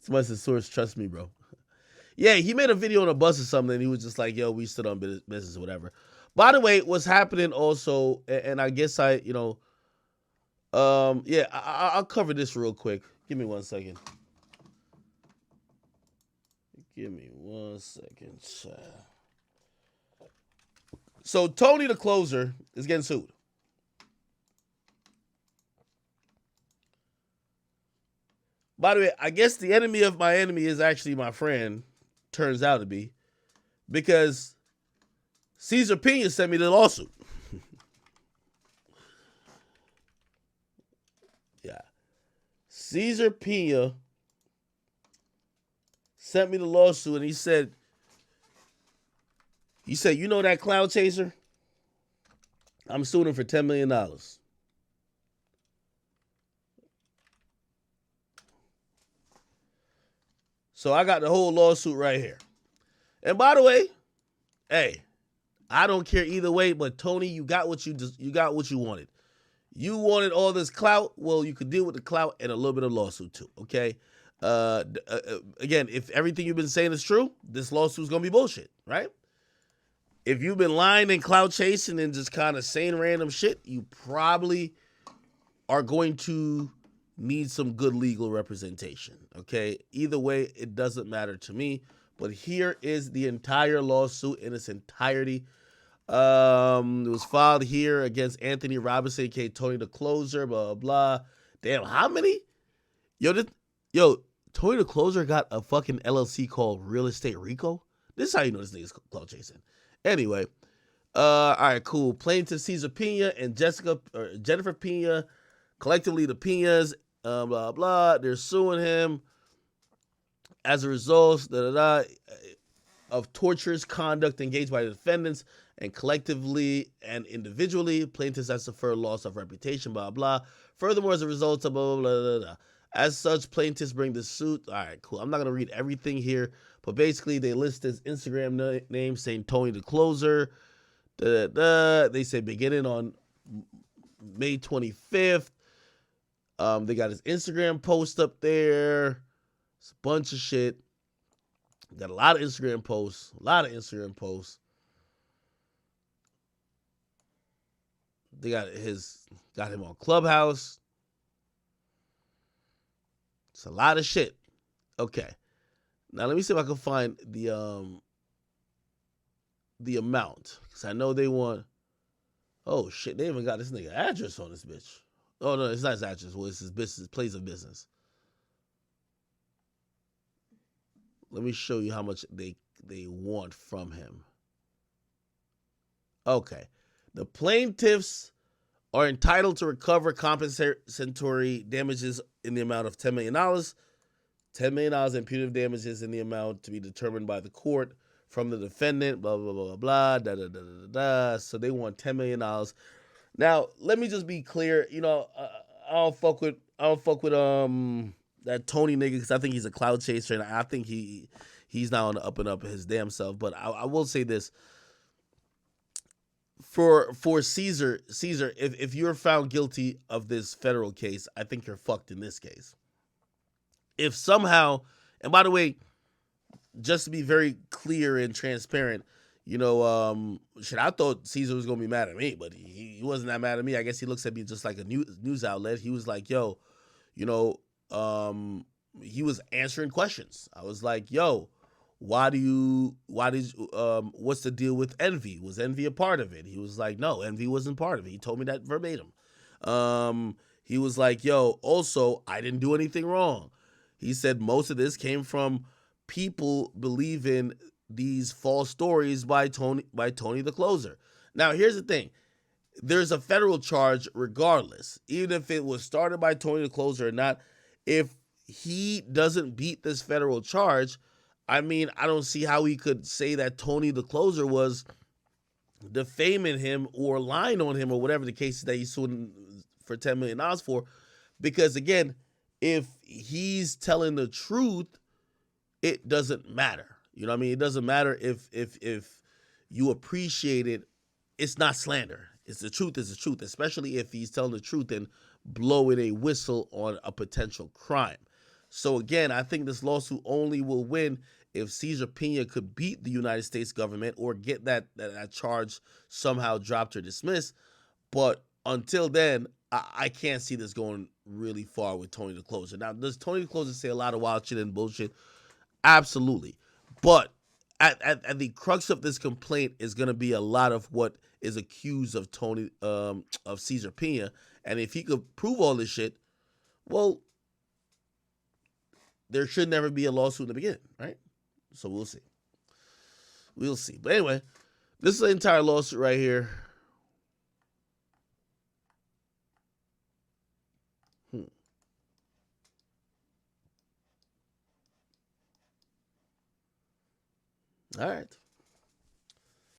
Somebody said, source, trust me, bro. Yeah, he made a video on a bus or something. And he was just like, yo, we stood on business or whatever. By the way, what's happening also, and I guess yeah, I'll cover this real quick. Give me 1 second. Give me 1 second. So Tony the closer is getting sued. By the way, I guess the enemy of my enemy is actually my friend. Turns out to be, because Cesar Piña sent me the lawsuit. Yeah, Cesar Piña sent me the lawsuit, and he said, you know that cloud chaser? I'm suing him for $10 million. So I got the whole lawsuit right here. And by the way, hey, I don't care either way, but Tony, you got what you wanted. You wanted all this clout. Well, you could deal with the clout and a little bit of lawsuit too. Okay. Again, if everything you've been saying is true, this lawsuit's gonna be bullshit, right? If you've been lying and clout chasing and just kind of saying random shit, you probably are going to need some good legal representation. Okay. Either way, it doesn't matter to me. But here is the entire lawsuit in its entirety. It was filed here against Anthony Robinson, aka Tony the Closer, blah, blah. Damn, how many? Yo, Tony the Closer got a fucking LLC called Real Estate Rico? This is how you know this nigga's clout chasing. Anyway, all right, cool. Plaintiff Cesar Piña and Jennifer Piña, collectively the Piñas, blah, blah. They're suing him as a result of torturous conduct engaged by the defendants, and collectively and individually, plaintiffs have suffered loss of reputation, blah, blah. Furthermore, as a result of blah, blah, blah, blah. As such, plaintiffs bring the suit. All right, cool. I'm not going to read everything here, but basically they list his Instagram name saying Tony the Closer. They say beginning on May 25th. They got his Instagram post up there. It's a bunch of shit. Got a lot of Instagram posts. They got him on Clubhouse. It's a lot of shit. Okay. Now let me see if I can find the amount. Because I know they want. Oh shit, they even got this nigga address on this bitch. Oh no, it's not his address. Well, it's his business, place of business. Let me show you how much they want from him. Okay. The plaintiffs are entitled to recover compensatory damages in the amount of $10 million. $10 million in punitive damages in the amount to be determined by the court from the defendant, blah, blah, blah, blah, da, da, da, da, da. So they want $10 million. Now, let me just be clear. You know, I don't fuck with that Tony nigga, because I think he's a cloud chaser, and I think he's now on the up and up his damn self. But I will say this. For Cesar, if you're found guilty of this federal case, I think you're fucked in this case. If somehow, and by the way, just to be very clear and transparent, you know, I thought Cesar was gonna be mad at me, but he wasn't that mad at me. I guess he looks at me just like a news outlet. He was like, yo, you know, he was answering questions. I was like, yo, what's the deal with Envy? Was Envy a part of it? He was like, no, Envy wasn't part of it. He told me that verbatim. He was like, yo, also, I didn't do anything wrong. He said most of this came from people believing these false stories by Tony the Closer. Now, here's the thing. There's a federal charge regardless, even if it was started by Tony the Closer or not. If he doesn't beat this federal charge, I mean, I don't see how he could say that Tony the Closer was defaming him or lying on him or whatever the case is that he's suing for $10 million for. Because again, if he's telling the truth, it doesn't matter. You know what I mean? It doesn't matter if you appreciate it. It's not slander. It's the truth is the truth, especially if he's telling the truth and blowing a whistle on a potential crime. So again, I think this lawsuit only will win if Cesar Piña could beat the United States government or get that charge somehow dropped or dismissed. But until then, I can't see this going really far with Tony the Closer. Now, does Tony the Closer say a lot of wild shit and bullshit? Absolutely. But at the crux of this complaint is going to be a lot of what is accused of Tony of Cesar Piña, and if he could prove all this shit, well, there should never be a lawsuit in the beginning, right? So we'll see. We'll see. But anyway, this is the entire lawsuit right here. All right.